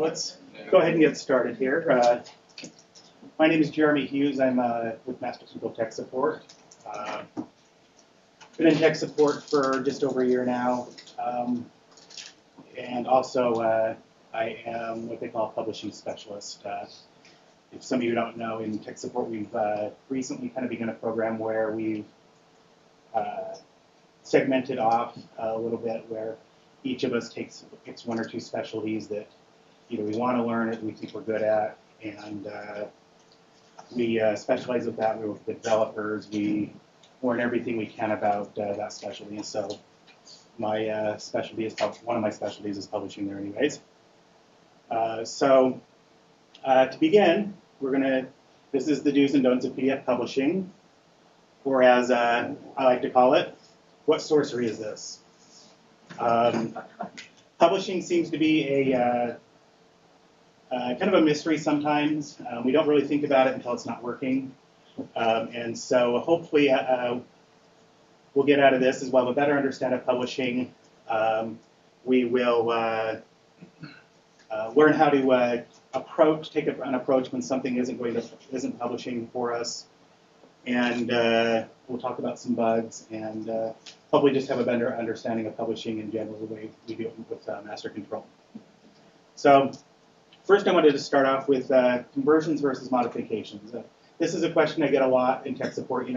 let's go ahead and get started here. My name is Jeremy Hughes. I'm with MasterControl Tech Support. Been in tech support for just over a year now. And also, I am what they call a publishing specialist. If some of you don't know, in tech support, we've recently kind of begun a program where we've segmented off a little bit, where each of us takes one or two specialties that either we want to learn or we think we're good at, and we specialize with that. We're with the developers. We learn everything we can about that specialty. And so my specialty is one of my specialties is publishing there, anyways. To begin, this is the do's and don'ts of PDF publishing, or as I like to call it, what sorcery is this? Publishing seems to be a kind of a mystery sometimes. We don't really think about it until it's not working. And so hopefully we'll get out of this as well, a better understanding of publishing. We will learn how to take an approach when something isn't publishing for us. And we'll talk about some bugs and hopefully just have a better understanding of publishing in general, the way we do it with MasterControl. So first I wanted to start off with conversions versus modifications. This is a question I get a lot in tech support.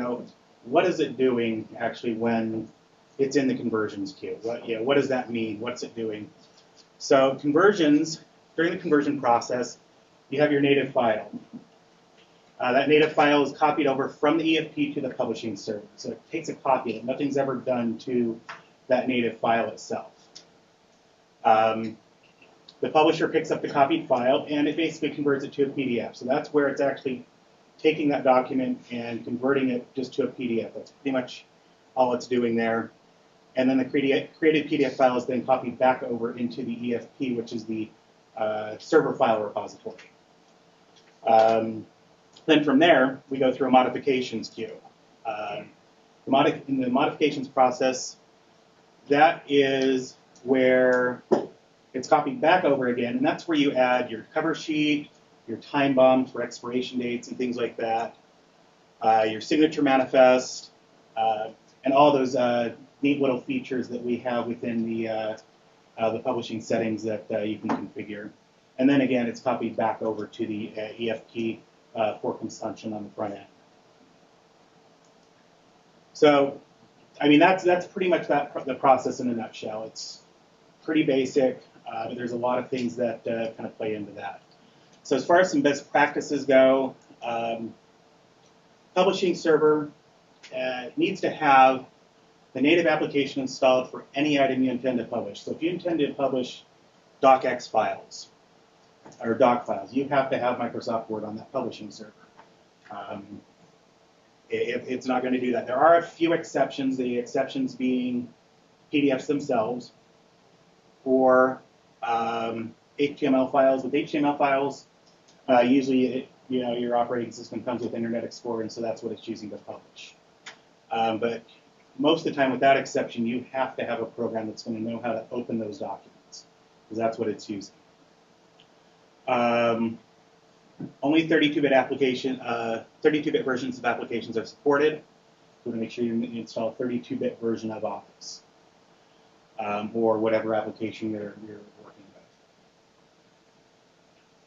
What is it doing actually when it's in the conversions queue? What does that mean? What's it doing? So conversions, during the conversion process, you have your native file. That native file is copied over from the EFP to the publishing server. So it takes a copy of it. Nothing's ever done to that native file itself. The publisher picks up the copied file, and it basically converts it to a PDF. So that's where it's actually taking that document and converting it just to a PDF. That's pretty much all it's doing there. And then the created PDF file is then copied back over into the EFP, which is the server file repository. Then from there, we go through a modifications queue. In the modifications process, that is where it's copied back over again, and that's where you add your cover sheet, your time bombs for expiration dates and things like that, your signature manifest, and all those neat little features that we have within the publishing settings that you can configure. And then again, it's copied back over to the EFP for consumption on the front end. So, I mean, that's pretty much the process in a nutshell. It's pretty basic, but there's a lot of things that kind of play into that. So as far as some best practices go, publishing server needs to have the native application installed for any item you intend to publish. So if you intend to publish docx files or doc files, you have to have Microsoft Word on that publishing server. It's not going to do that. There are a few exceptions, the exceptions being PDFs themselves or HTML files. With HTML files, usually your operating system comes with Internet Explorer, and so that's what it's choosing to publish. But most of the time, with that exception, you have to have a program that's going to know how to open those documents, because that's what it's using. Only 32-bit 32-bit versions of applications are supported. So to make sure you install a 32-bit version of Office or whatever application you're working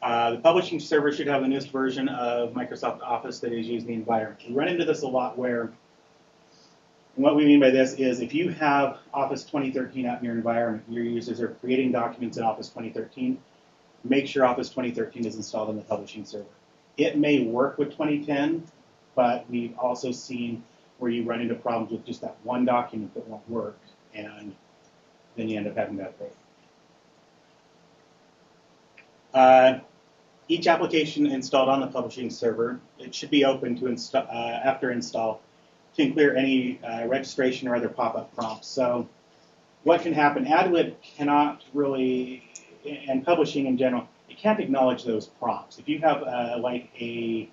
with. The publishing server should have the newest version of Microsoft Office that is used in the environment. We run into this a lot where, and what we mean by this is if you have Office 2013 out in your environment, your users are creating documents in Office 2013, make sure Office 2013 is installed on the publishing server. It may work with 2010, but we've also seen where you run into problems with just that one document that won't work, and then you end up having that break. Each application installed on the publishing server, it should be open to install after install to clear any registration or other pop-up prompts. So what can happen? AdLib cannot really, and publishing in general, it can't acknowledge those prompts. If you have like a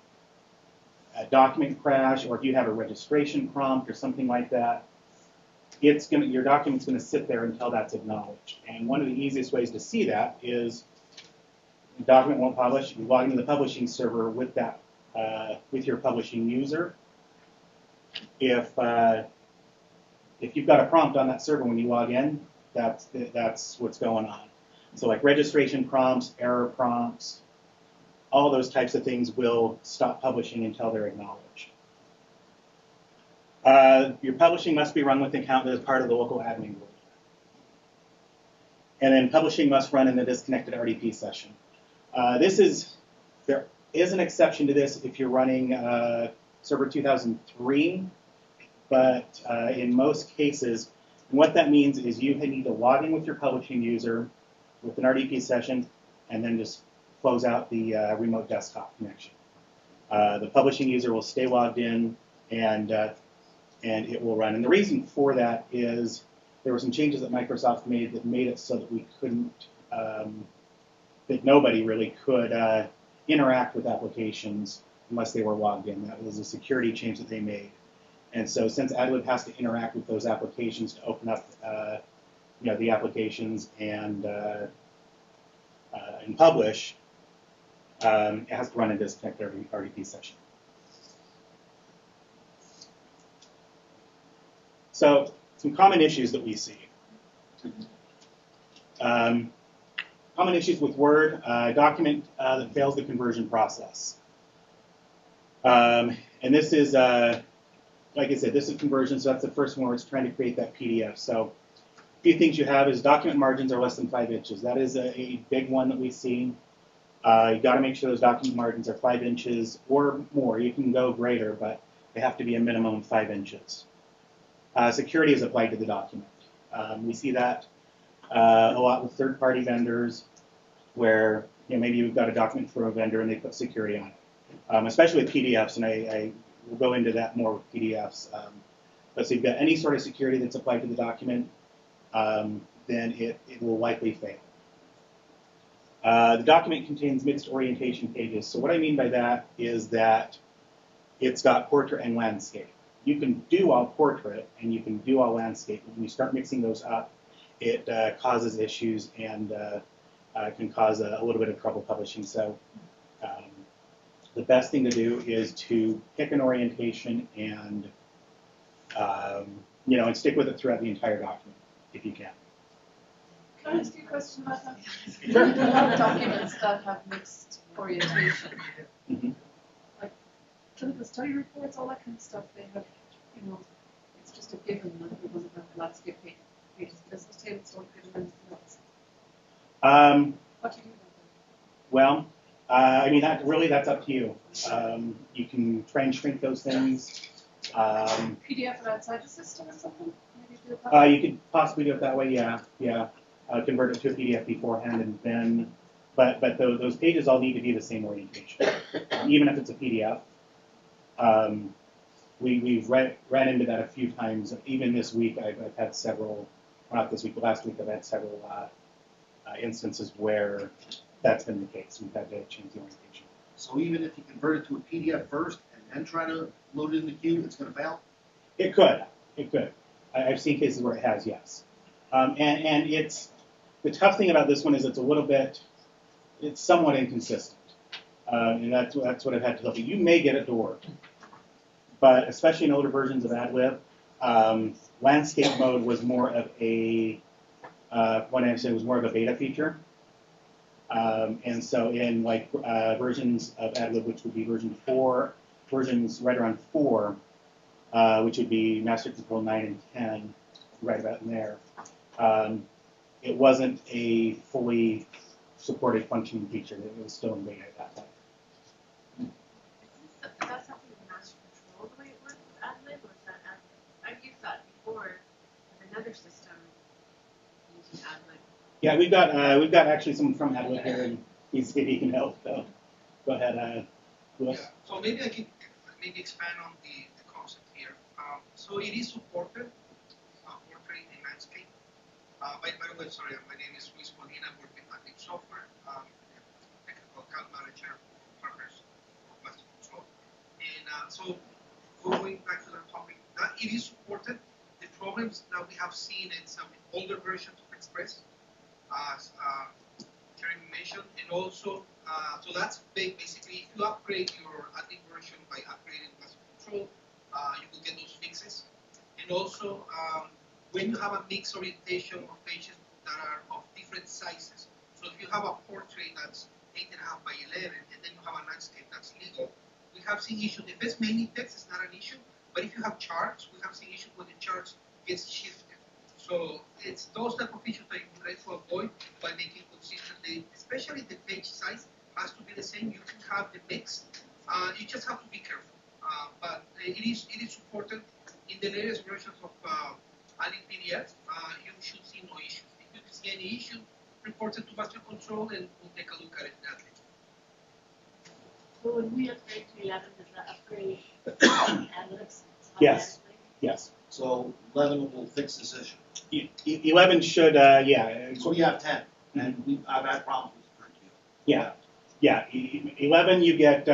document crash, or if you have a registration prompt or something like that, your document's going to sit there until that's acknowledged. And one of the easiest ways to see that is the document won't publish. You log into the publishing server with that with your publishing user. If you've got a prompt on that server when you log in, that's what's going on. So like registration prompts, error prompts, all those types of things will stop publishing until they're acknowledged. Your publishing must be run with an account that is part of the local admin group. And then publishing must run in a disconnected RDP session. There is an exception to this if you're running Server 2003, but in most cases, what that means is you need to log in with your publishing user with an RDP session, and then just close out the remote desktop connection. The publishing user will stay logged in, and it will run. And the reason for that is there were some changes that Microsoft made that made it so that we couldn't, that nobody really could interact with applications unless they were logged in. That was a security change that they made. And so since AdLib has to interact with those applications to open up the applications and publish, it has to run a disconnected RDP session. So some common issues that we see. Common issues with Word, document that fails the conversion process. And this is, like I said, this is conversion, so that's the first one where it's trying to create that PDF. So a few things you have is document margins are less than 5 inches. That is a big one that we see. You got to make sure those document margins are 5 inches or more. You can go greater, but they have to be a minimum of 5 inches. Security is applied to the document. We see that a lot with third-party vendors where maybe you've got a document for a vendor and they put security on it, especially with PDFs, and I will go into that more with PDFs. But so you've got any sort of security that's applied to the document, then it will likely fail. The document contains mixed orientation pages. So what I mean by that is that it's got portrait and landscape. You can do all portrait and you can do all landscape. When you start mixing those up, it causes issues and can cause a little bit of trouble publishing. So the best thing to do is to pick an orientation and and stick with it throughout the entire document if you can. Can I ask you a question about that? Sure. A lot of documents that have mixed orientation. Mm-hmm. Like clinical study reports, all that kind of stuff, they have, it's just a given that it doesn't have landscape pages. Business tables don't give them anything else. What do you do about that? Well, that's up to you. You can try and shrink those things. PDF it outside the system or something? Maybe do it that way? You could possibly do it that way, yeah. Convert it to a PDF beforehand, and then, but those pages all need to be the same orientation, even if it's a PDF. We've ran into that a few times. Even this week, I've had several. Not this week, but last week, I've had several instances where that's been the case. We've had to change the orientation. So even if you convert it to a PDF first and then try to load it in the queue, it's going to fail? It could. I've seen cases where it has, yes. And it's the tough thing about this one is it's somewhat inconsistent, and that's what I've had to look at. You may get it to work, but especially in older versions of AdLib, landscape mode was more of a what I say was more of a beta feature. And so in versions of AdLib, which would be versions right around 4, which would be MasterControl 9 and 10, right about in there, it wasn't a fully supported functioning feature. It was still in beta at that time. Is that something with MasterControl the way it works with AdLib, or is that AdLib? I've used that before with another system using AdLib. Yeah, we've got actually someone from AdLib here, and if he can help. So go ahead, Louis. Yeah. So maybe I can expand on the concept here. So it is supported, portrait and landscape. By the way, sorry, my name is Luis Molina. I'm working at Deep Software, technical account manager for partners of MasterControl. And so going back to that topic, that it is supported. The problems that we have seen in some older versions of Express, as Jeremy mentioned, and also, so that's basically, if you upgrade your admin version by upgrading MasterControl, you will get those fixes. And also, when you have a mixed orientation of pages that are of different sizes, so if you have a portrait that's 8.5 by 11, and then you have a landscape that's legal, we have seen issues. If it's mainly text, it's not an issue. But if you have charts, we have seen issues when the charts gets shifted. So it's those type of issues that you try to avoid by making consistently, especially the page size has to be the same. You can have the mix. You just have to be careful. But it is supported in the latest versions of adding PDFs. You should see no issues. If you see any issue, report it to MasterControl and we'll take a look at it that way. So when we upgrade to 11, does that upgrade ad-libs? Yes. Yes. So 11 will fix this issue. 11 should, yeah. So we have 10, and I've had problems with 13. Yeah. Yeah. 11 you get,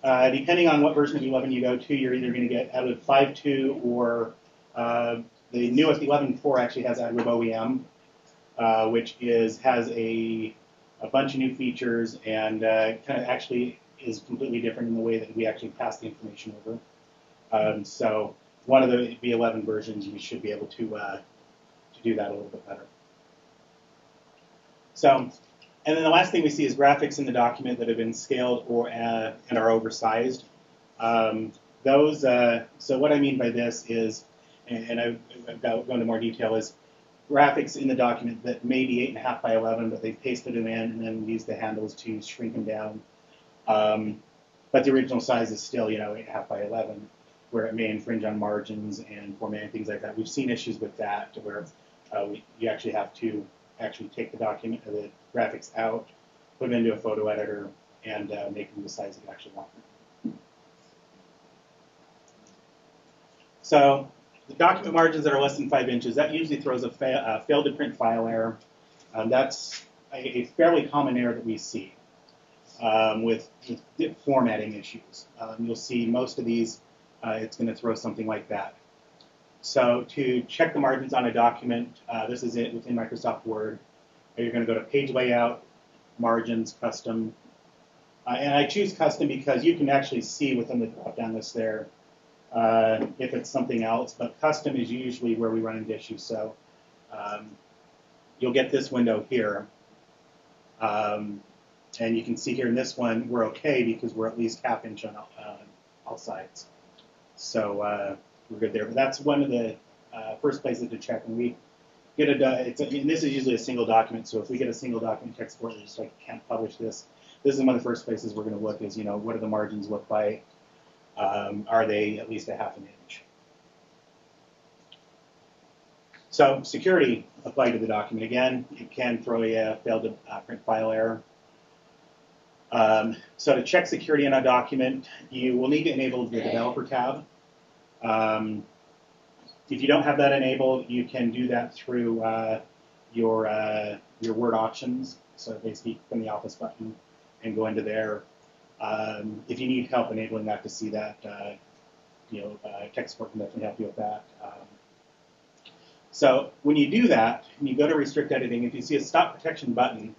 depending on what version of 11 you go to, you're either going to get AdLib 5.2 or the newest 11.4 actually has AdLib OEM, which has a bunch of new features and kind of actually is completely different in the way that we actually pass the information over. So one of the 11 versions, you should be able to do that a little bit better. So, and then the last thing we see is graphics in the document that have been scaled or and are oversized. Those, so what I mean by this is, and I've got to go into more detail, is graphics in the document that may be 8.5 by 11, but they pasted them in and then used the handles to shrink them down. But the original size is still, 8.5 by 11, where it may infringe on margins and formatting, things like that. We've seen issues with that, to where you actually have to take the document, the graphics out, put them into a photo editor, and make them the size that you actually want them. So the document margins that are less than 5 inches, that usually throws a failed to print file error. That's a fairly common error that we see with formatting issues. You'll see most of these, it's going to throw something like that. So to check the margins on a document, this is it within Microsoft Word. You're going to go to Page Layout, Margins, Custom. And I choose Custom because you can actually see within the drop-down list there if it's something else. But Custom is usually where we run into issues. So you'll get this window here. And you can see here in this one, we're okay because we're at least ½ inch on all sides. So we're good there. But that's one of the first places to check. And we get and this is usually a single document. So if we get a single document text support, we're just like, can't publish this. This is one of the first places we're going to look is, what do the margins look like? Are they at least ½ inch? So security applied to the document. Again, it can throw a failed to print file error. So to check security in a document, you will need to enable the developer tab. If you don't have that enabled, you can do that through your Word options. So basically, click on the Office button and go into there. If you need help enabling that to see that, tech support can definitely help you with that. So when you do that, and you go to Restrict Editing, if you see a Stop Protection button,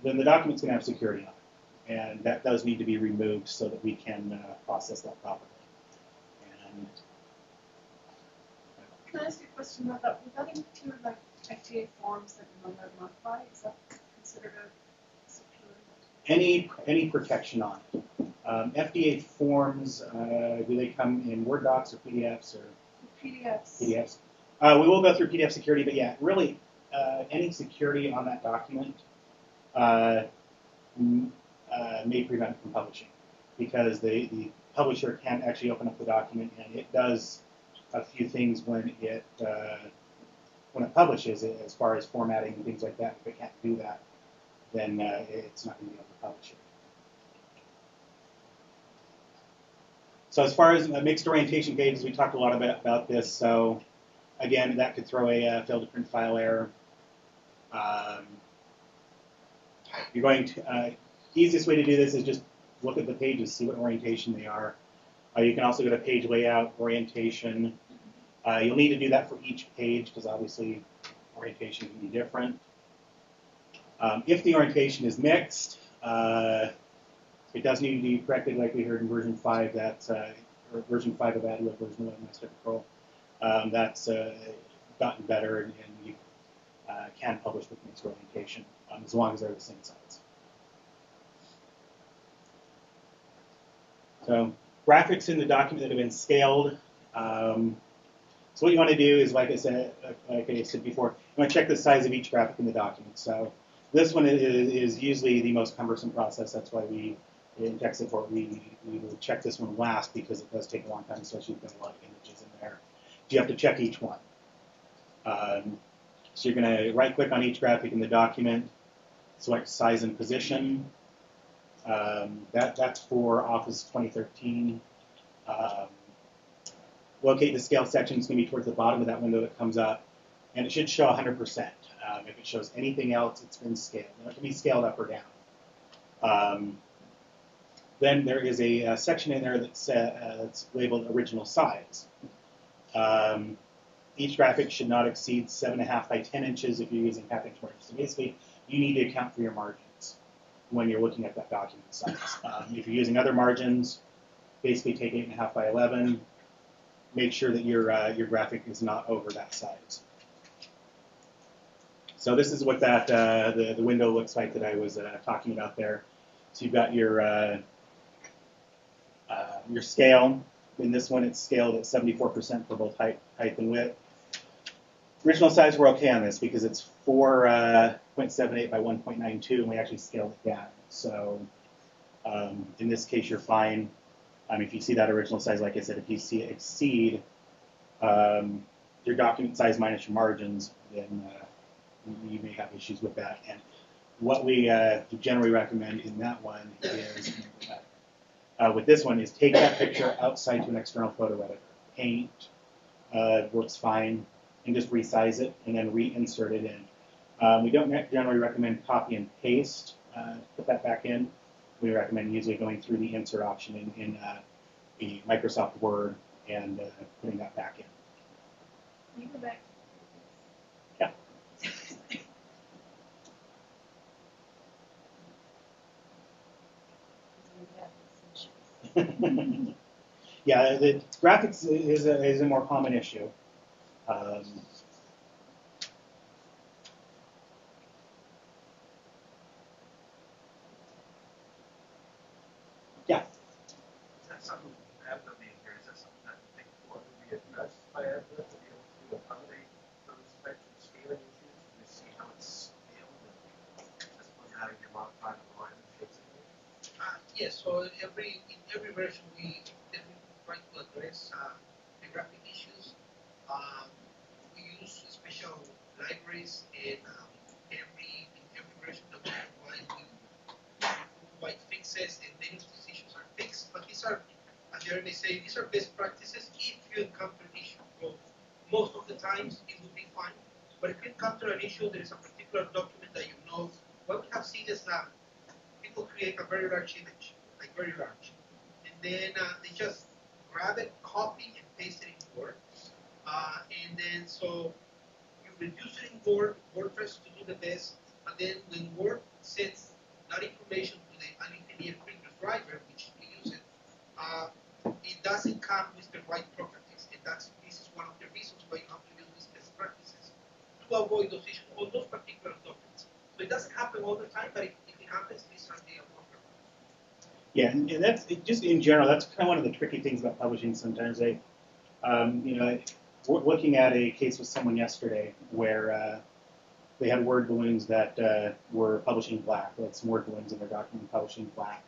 then the document's going to have security on it. And that does need to be removed so that we can process that properly. And Can I ask you a question about that? Would that include like FDA forms that you want to modify? Is that considered a security? any protection on it. FDA forms, do they come in Word docs or PDFs or? PDFs. PDFs. We will go through PDF security, but yeah, really, any security on that document may prevent it from publishing, because the publisher can't actually open up the document, and it does a few things when it publishes it, as far as formatting and things like that. If it can't do that, then it's not going to be able to publish it. So as far as mixed orientation pages, we talked a lot about this. So again, that could throw a failed to print file error. You're going to easiest way to do this is just look at the pages, see what orientation they are. You can also go to Page Layout, Orientation. You'll need to do that for each page because obviously orientation can be different. If the orientation is mixed, it does need to be corrected, like we heard in version 5. That's or version 5 of AdLib, version 1 of MasterControl. That's gotten better, and you can publish with mixed orientation as long as they're the same size. So graphics in the document that have been scaled. So what you want to do is, like I said before, you want to check the size of each graphic in the document. So this one is usually the most cumbersome process. That's why in tech support we will check this one last, because it does take a long time, especially if you've got a lot of images in there. You have to check each one. So you're going to right-click on each graphic in the document, select size and position. That's for Office 2013. Locate the scale section. It's going to be towards the bottom of that window that comes up, and it should show 100%. If it shows anything else, it's been scaled. Now, it can be scaled up or down. Then there is a section in there that's labeled original size. Each graphic should not exceed 7.5 by 10 inches if you're using half-inch margins. So basically, you need to account for your margins when you're looking at that document size. If you're using other margins, basically take 8.5 by 11. Make sure that your graphic is not over that size. So this is what that the window looks like that I was talking about there. So you've got your scale. In this one, it's scaled at 74% for both height and width. Original size, we're okay on this because it's 4.78 by 1.92, and we actually scaled it down. So in this case, you're fine. If you see that original size, like I said, if you see it exceed your document size minus your margins, then you may have issues with that. And what we generally recommend in that one is, with this one, is take that picture outside to an external photo editor. Paint works fine, and just resize it and then reinsert it in. We don't generally recommend copy and paste to put that back in. We recommend usually going through the insert option in the Microsoft Word and putting that back in. Can you go back? Yeah. Yeah, the graphics is a more common issue. Yeah. Is that something Adler made here? Is that something that you think would be addressed by Adler to be able to accommodate those types of scaling issues? Do you see how it's scaled and just when you're having to modify the line and fix it? Yes, so in every version we try to address the graphic issues. We use special libraries in every version that we provide fixes, and many of these issues are fixed. But these are, as Jeremy say, these are best practices if you encounter an issue. So most of the times it will be fine. But if you encounter an issue, there is a particular document that you know. What we have seen is that people create a very large image, like very large, and then they just grab it, copy, and paste it in Word. And then so you reduce it in Word tries to do the best, but then when Word sends that information to the unengineered printer driver, which we use it doesn't come with the right properties, and this is one of the reasons why you have to use these best practices to avoid those issues on those particular documents. So it doesn't happen all the time, but if it happens, these are the appropriate. Yeah, and that's just in general. That's kind of one of the tricky things about publishing. Sometimes we're looking at a case with someone yesterday where they had Word balloons that were publishing black. They had some Word balloons in their document publishing black.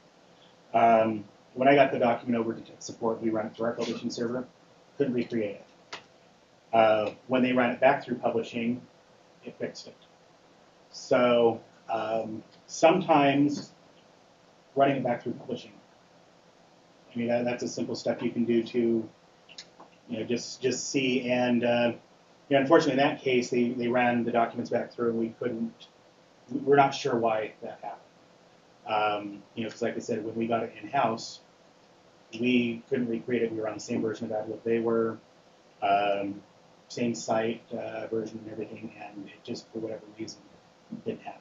When I got the document over to tech support, we ran it through our publishing server. Couldn't recreate it. When they ran it back through publishing, it fixed it. So sometimes running it back through publishing, I mean, that's a simple step you can do to, just see. And unfortunately, in that case, they ran the documents back through, and we're not sure why that happened. Because like I said, when we got it in-house, we couldn't recreate it. We were on the same version of that what they were, same site version and everything, and it just, for whatever reason, didn't happen.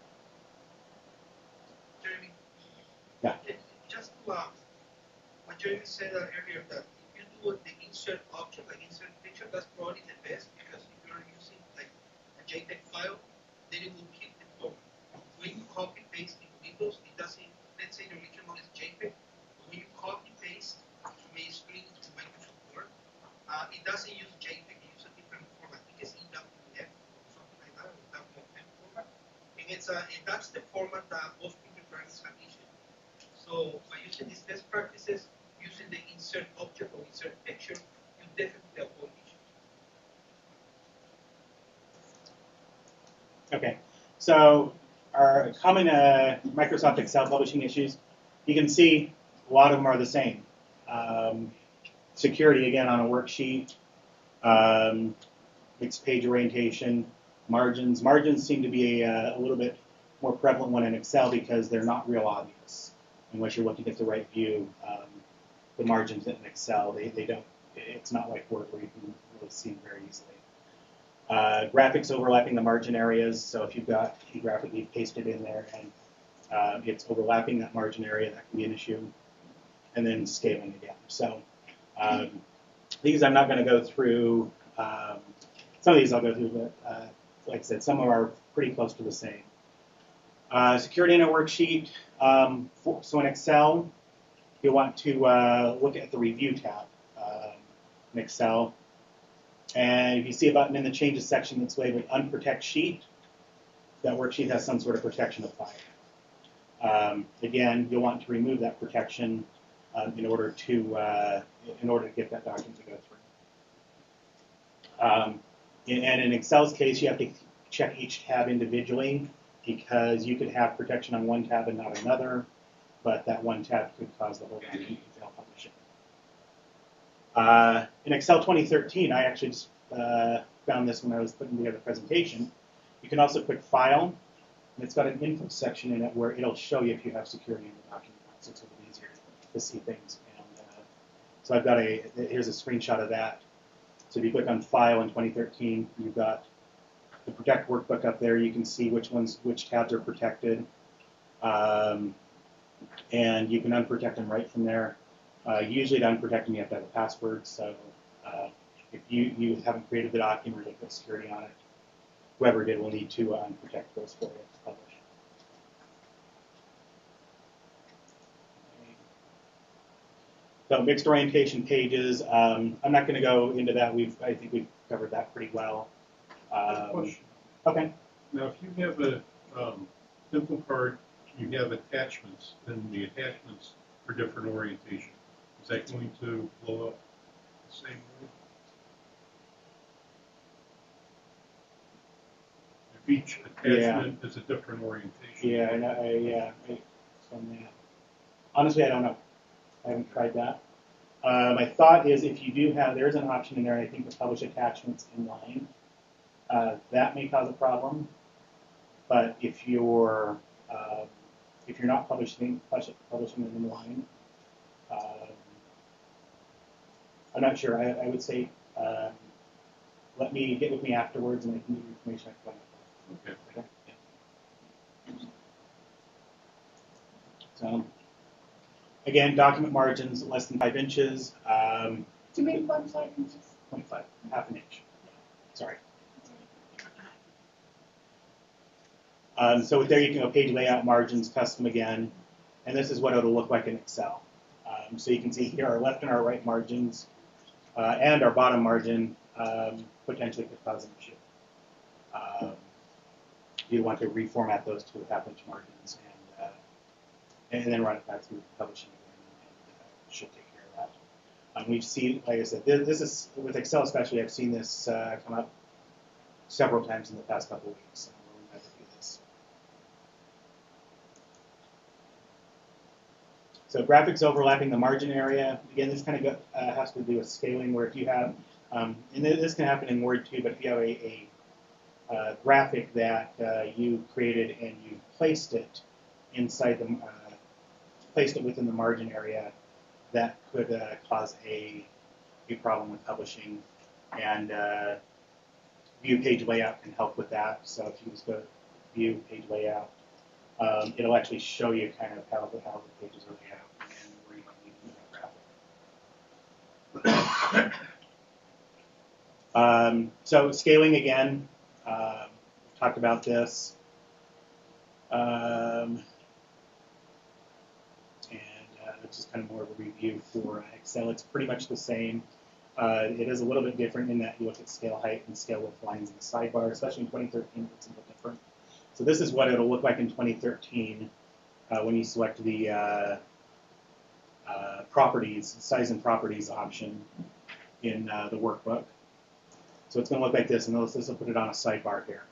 what Jeremy said earlier, that if you do the insert object, like insert picture, that's probably the best, because if you're using like a JPEG file, then it will keep the format. When you copy paste in Windows, it doesn't. Let's say the original is JPEG. When you copy paste from a screen to Microsoft Word, it doesn't use JPEG. It uses a different format. I think it's EWF or something like that, or WFM format. And that's the format that most printers have issued. So by using these best practices, using the insert object or insert picture, you definitely avoid issues. Okay, so our common Microsoft Excel publishing issues, you can see a lot of them are the same. Security, again, on a worksheet, mixed page orientation, margins. Margins seem to be a little bit more prevalent one in Excel because they're not real obvious. Unless you're looking at the right view, the margins in Excel, they don't, it's not like Word where you can really see them very easily. Graphics overlapping the margin areas, so if you've got a graphic you've pasted in there and it's overlapping that margin area, that can be an issue. And then scaling again. So these I'm not going to go through. Some of these I'll go through, but like I said, some are pretty close to the same. Security in a worksheet. So in Excel, you'll want to look at the Review tab in Excel. And if you see a button in the Changes section that's labeled Unprotect Sheet, that worksheet has some sort of protection applied. Again, you'll want to remove that protection in order to get that document to go through. And in Excel's case, you have to check each tab individually, because you could have protection on one tab and not another, but that one tab could cause the whole document to fail publishing. In Excel 2013, I actually just found this when I was putting together the presentation. You can also click File, and it's got an input section in it where it'll show you if you have security in the document, so it's a little easier to see things. And so I've got here's a screenshot of that. So if you click on File in 2013, you've got the Protect workbook up there. You can see which tabs are protected, and you can unprotect them right from there. Usually to unprotect them, you have to have a password. So if you haven't created the document or put security on it, whoever did will need to unprotect those for you to publish. So mixed orientation pages. I'm not going to go into that. I think we've covered that pretty well. Question. Okay. Now, if you have a info card, you have attachments, and the attachments are different orientation. Is that going to blow up the same way? If each attachment is a different orientation. Yeah, and I honestly, I don't know. I haven't tried that. My thought is if you do have, there's an option in there, I think, to publish attachments in line. That may cause a problem. But if you're not publishing them in line, I'm not sure. I would say let me get with me afterwards, and I can give you information I can find. Okay. Yeah. So again, document margins less than 5 inches. Do you mean 1.5 inches? 0.5, half an inch. Sorry. So there you can go page layout, margins, custom again, and this is what it'll look like in Excel. So you can see here our left and our right margins, and our bottom margin potentially could cause an issue. You want to reformat those to half-inch margins and then run it back through publishing again, and should take care of that. We've seen, like I said, this is with Excel especially. I've seen this come up several times in the past couple of weeks. We've had to do this. So graphics overlapping the margin area. Again, this kind of has to do with scaling, where if you have, and this can happen in Word too, but if you have a graphic that you created and you placed it inside placed it within the margin area, that could cause a problem with publishing. And view page layout can help with that. So if you just go to view page layout, it'll actually show you kind of how the pages are laid out. So scaling again, we've talked about this. It's just kind of more of a review for Excel. It's pretty much the same. It is a little bit different in that you look at scale height and scale width lines in the sidebar, especially in 2013, it's a little different. So this is what it'll look like in 2013 when you select the properties, size and properties option in the workbook. So it's going to look like this, and this will put it on a sidebar here.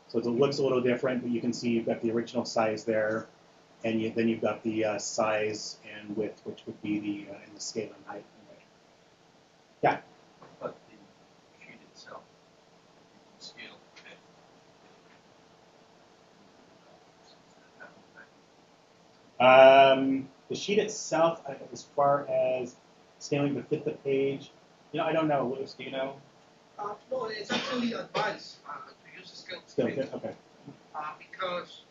So it looks a little different, but you can see you've got the original size there, and then you've got the size and width, which would be the in the scale and height. Yeah. But the sheet itself, scale. The sheet itself, as far as scaling to fit the page, I don't know. Lewis, do you know? No, it's actually advised to use a scale Scale fit. fit, okay. Because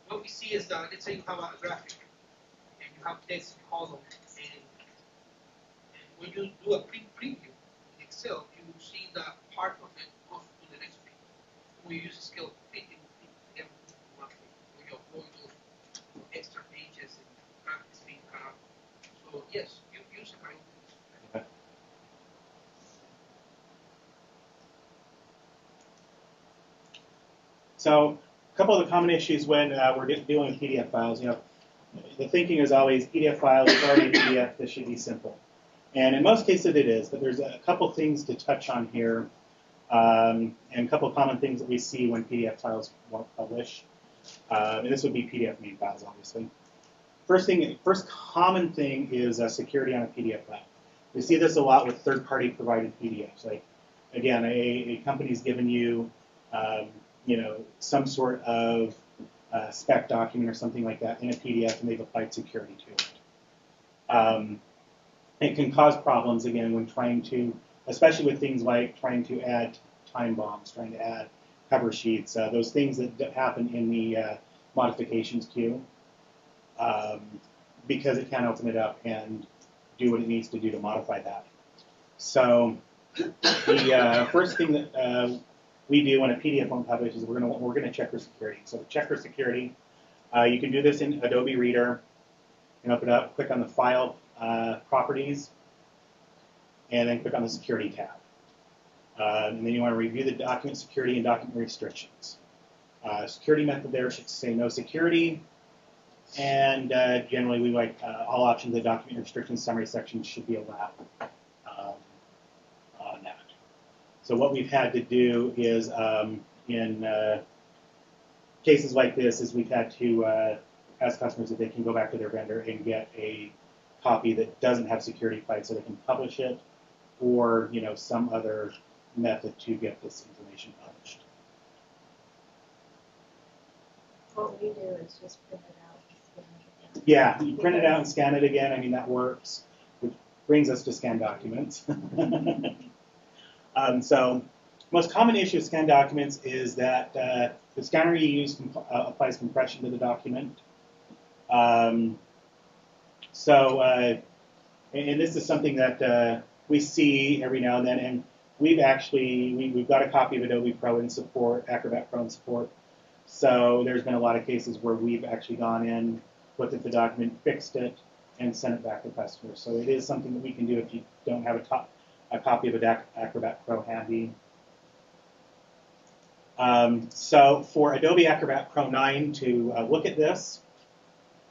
what we see is that, let's say you have a graphic and you have text column, and when you do a quick preview in Excel, you see that part of it goes to the next page. When you use a scale fit, it will fit everything in one page. When you avoid those extra pages and graphics being cut out. So yes, you use a kind of Okay. So a couple of the common issues when we're dealing with PDF files, the thinking is always PDF files, it's already a PDF, this should be simple. And in most cases it is, but there's a couple things to touch on here, and a couple of common things that we see when PDF files won't publish. And this would be PDF main files, obviously. First common thing is security on a PDF file. We see this a lot with third-party provided PDFs. Like, again, a company's given you, some sort of spec document or something like that in a PDF, and they've applied security to it. It can cause problems, again, when trying to, especially with things like trying to add time bombs, trying to add cover sheets, those things that happen in the modifications queue, because it can open it up and do what it needs to do to modify that. So the first thing that we do when a PDF won't publish is we're gonna check for security. So to check for security, you can do this in Adobe Reader. You can open it up, click on the File Properties, and then click on the Security tab. And then you want to review the document security and document restrictions. Security method there should say no security, and generally we like all options of document restrictions summary section should be allowed on that. So what we've had to do is in cases like this is we've had to ask customers if they can go back to their vendor and get a copy that doesn't have security applied so they can publish it, or some other method to get this information published. What we do is just print it out and scan it again. Yeah, you print it out and scan it again. I mean, that works, which brings us to scan documents. So most common issue with scan documents is that the scanner you use applies compression to the document. And this is something that we see every now and then, and we've got a copy of Adobe Pro in support, Acrobat Pro in support. So there's been a lot of cases where we've actually gone in, looked at the document, fixed it, and sent it back to customers. So it is something that we can do if you don't have a copy of Acrobat Pro handy. So for Adobe Acrobat Pro 9 to look at this,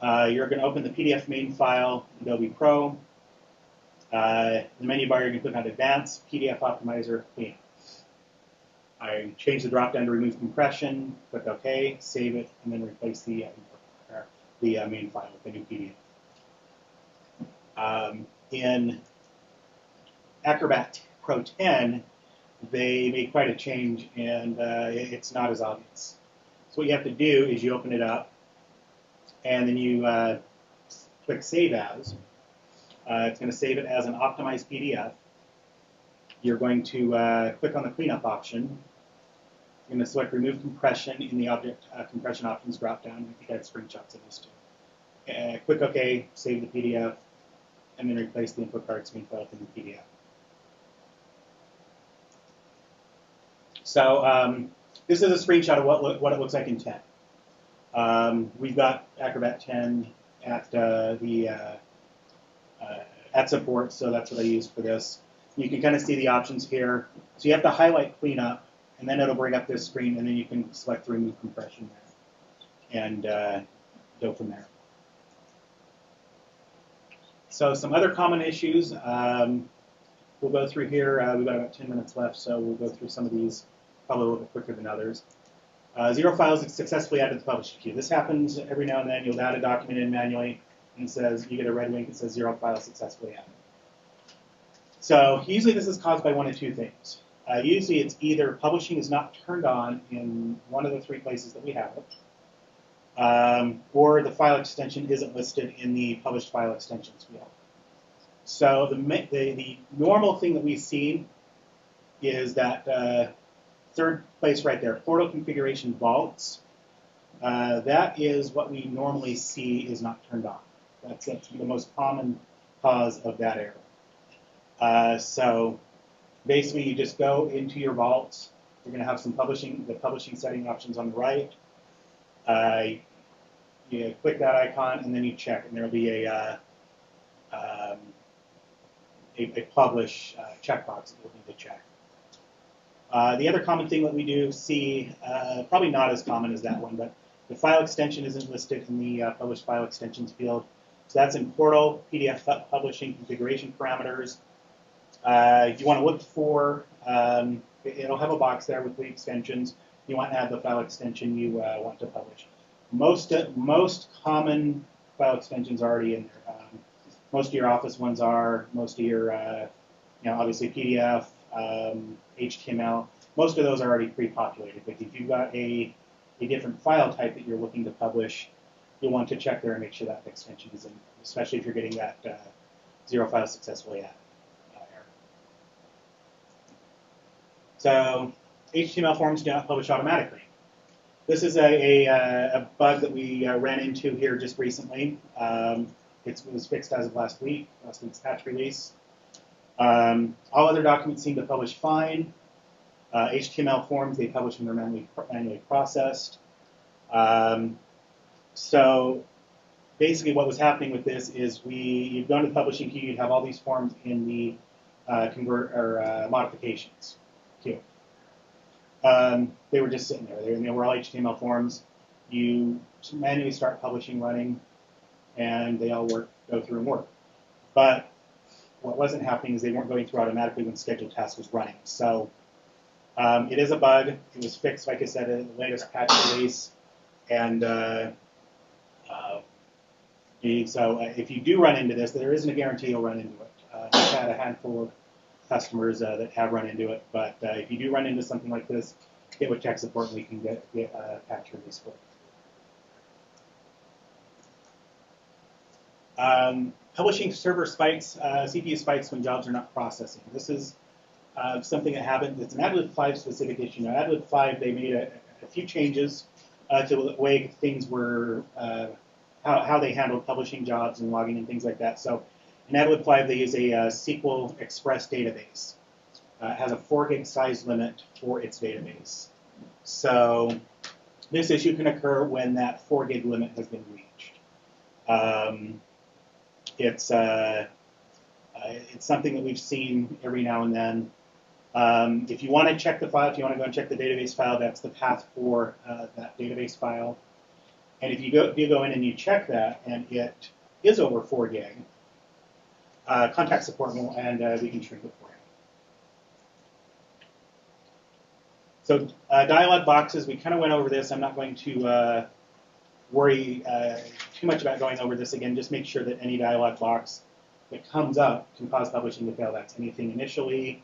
you're going to open the PDF main file, Adobe Pro. In the menu bar, you're going to click on Advanced, PDF Optimizer, Clean. I change the drop down to remove compression, click OK, save it, and then replace the main file with the new PDF. In Acrobat Pro 10, they made quite a change, and it's not as obvious. So what you have to do is you open it up, and then you click Save As. It's going to save it as an optimized PDF. You're going to click on the cleanup option. You're going to select Remove Compression in the Object Compression Options drop-down. I think I had screenshots of this too. Click OK, save the PDF, and then replace the info card screen file in the PDF. So this is a screenshot of what it looks like in 10. We've got Acrobat 10 at at support, so that's what I used for this. You can kind of see the options here. So you have to highlight cleanup, and then it'll bring up this screen, and then you can select the remove compression there, and go from there. So some other common issues. We'll go through here. We've got about 10 minutes left, so we'll go through some of these probably a little bit quicker than others. 0 files successfully added to the published queue. This happens every now and then. You'll add a document in manually, and it says, you get a red wink that says 0 files successfully added. So usually this is caused by one of two things. Usually it's either publishing is not turned on in one of the 3 places that we have it, or the file extension isn't listed in the published file extensions field. So the normal thing that we see is that third place right there, portal configuration vaults. That is what we normally see is not turned on. That's the most common cause of that error. So basically, you just go into your vaults. You're going to have the publishing setting options on the right. You click that icon, and then you check, and there will be a publish checkbox that you'll need to check. The other common thing that we do see, probably not as common as that one, but the file extension isn't listed in the published file extensions field. So that's in Portal, PDF Publishing Configuration Parameters. You want to look for, it'll have a box there with the extensions. You want to add the file extension you want to publish. Most common file extensions are already in there. Most of your Office ones are, most of your, obviously PDF, HTML, most of those are already pre-populated. But if you've got a different file type that you're looking to publish, you'll want to check there and make sure that extension is in, especially if you're getting that 0 files successfully added error. So HTML forms do not publish automatically. This is a bug that we ran into here just recently. It was fixed as of last week's patch release. All other documents seem to publish fine. HTML forms, they publish when they're manually processed. So basically what was happening with this is you'd go into the publishing queue, you'd have all these forms in the modifications queue. They were just sitting there. They were all HTML forms. You manually start publishing running, and they all go through and work. But what wasn't happening is they weren't going through automatically when scheduled task was running. So it is a bug. It was fixed, like I said, in the latest patch release. And so if you do run into this, there isn't a guarantee you'll run into it. I've had a handful of customers that have run into it. But if you do run into something like this, get with tech support and we can get a patch release for it. Publishing server spikes, CPU spikes when jobs are not processing. This is something that happened. It's an AdLib 5 specific issue. Now, AdLib 5, they made a few changes to the way things were, how they handled publishing jobs and logging and things like that. So in AdLib 5, they use a SQL Express database. It has a 4 gig size limit for its database. So this issue can occur when that 4 gig limit has been reached. It's something that we've seen every now and then. If you want to check the file, if you want to go and check the database file, that's the path for that database file. And if you go in and you check that, and it is over 4 gig, contact support and we can shrink it for you. So dialog boxes, we kind of went over this. I'm not going to worry too much about going over this again. Just make sure that any dialog box that comes up can cause publishing to fail. That's anything initially,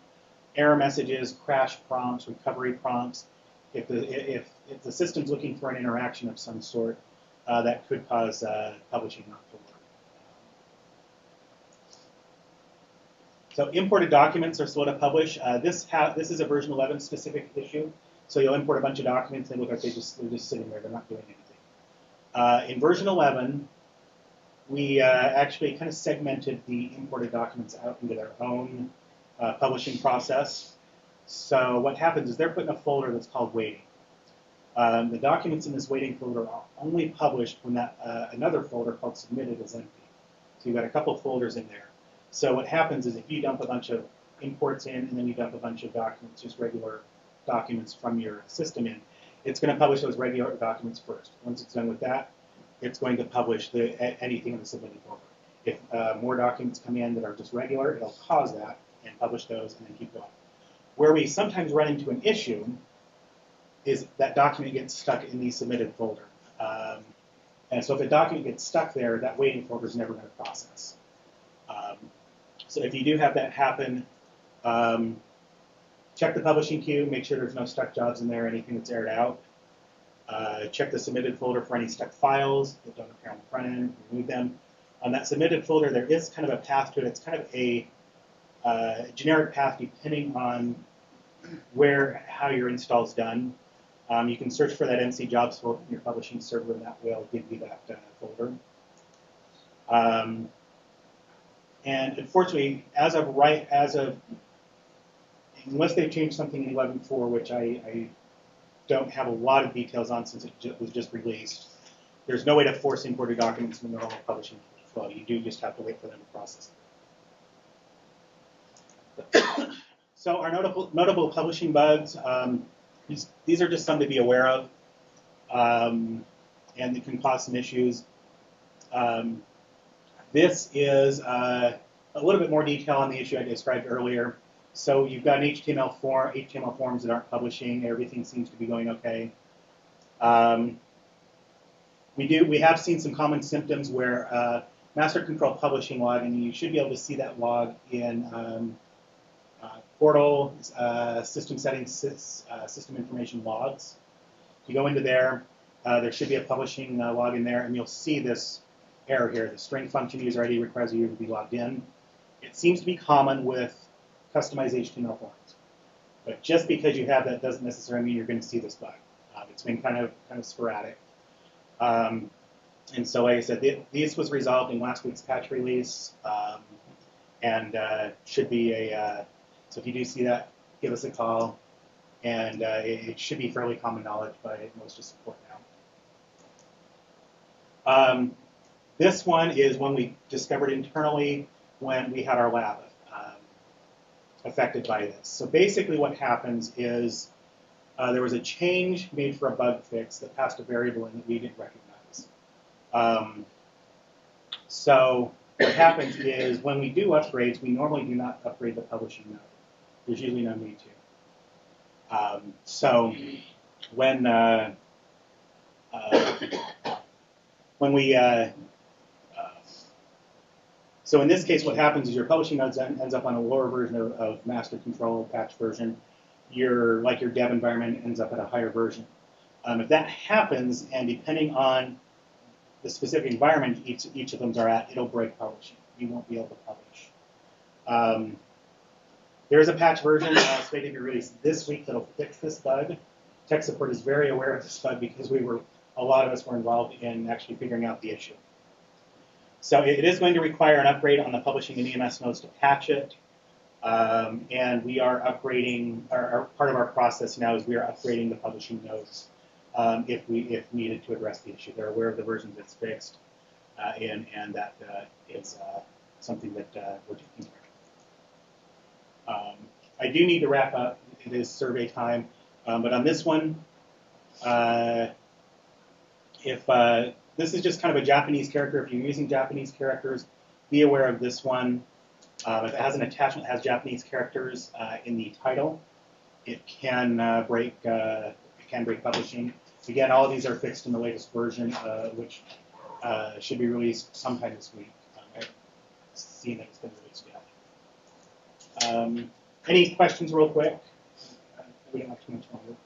error messages, crash prompts, recovery prompts. If the system's looking for an interaction of some sort, that could cause publishing not to work. So imported documents are slow to publish. This is a version 11 specific issue. So you'll import a bunch of documents and look like they're just sitting there. They're not doing anything. In version 11, we actually kind of segmented the imported documents out into their own publishing process. So what happens is they're put in a folder that's called waiting. The documents in this waiting folder are only published when that another folder called submitted is empty. So you've got a couple folders in there. So what happens is if you dump a bunch of imports in and then you dump a bunch of documents, just regular documents from your system in, it's going to publish those regular documents first. Once it's done with that, it's going to publish anything in the submitted folder. If more documents come in that are just regular, it'll pause that and publish those and then keep going. Where we sometimes run into an issue is that document gets stuck in the submitted folder. And so if a document gets stuck there, that waiting folder is never going to process. So if you do have that happen, check the publishing queue, make sure there's no stuck jobs in there, anything that's aired out. Check the submitted folder for any stuck files that don't appear on the front end, remove them. On that submitted folder, there is kind of a path to it. It's kind of a generic path depending on how your install is done. You can search for that MC jobs folder in your publishing server, and that will give you that folder. And unfortunately, unless they've changed something in 11.4, which I don't have a lot of details on since it was just released, there's no way to force imported documents in the normal publishing flow. You do just have to wait for them to process them. So our notable publishing bugs, these are just some to be aware of, and it can cause some issues. This is a little bit more detail on the issue I described earlier. So you've got an HTML forms that aren't publishing. Everything seems to be going okay. We have seen some common symptoms where MasterControl publishing log, and you should be able to see that log in portal, system settings, system information logs. If you go into there, there should be a publishing log in there, and you'll see this error here. The string function user ID requires you to be logged in. It seems to be common with customized HTML forms, but just because you have that doesn't necessarily mean you're going to see this bug. It's been kind of sporadic. And so, like I said, this was resolved in last week's patch release, and should be so if you do see that, give us a call, and it should be fairly common knowledge by most of support now. This one is one we discovered internally when we had our lab affected by this. So basically what happens is there was a change made for a bug fix that passed a variable in that we didn't recognize. So what happens is when we do upgrades, we normally do not upgrade the publishing node. There's usually no need to. So when we so in this case, what happens is your publishing node ends up on a lower version of MasterControl patch version. Your dev environment ends up at a higher version. If that happens, and depending on the specific environment each of them are at, it'll break publishing. You won't be able to publish. There is a patch version slated to be released this week that'll fix this bug. Tech support is very aware of this bug because a lot of us were involved in actually figuring out the issue. So it is going to require an upgrade on the publishing and EMS nodes to patch it. And we are upgrading, part of our process now is we are upgrading the publishing nodes if needed to address the issue. They're aware of the versions that's fixed, and that is something that we're taking care of. I do need to wrap up. It is survey time. But on this one, this is just kind of a Japanese character. If you're using Japanese characters, be aware of this one. If it has an attachment that has Japanese characters in the title, it can break publishing. Again, all of these are fixed in the latest version, which should be released sometime this week. I haven't seen that it's been released yet. Any questions real quick? We don't have too much longer.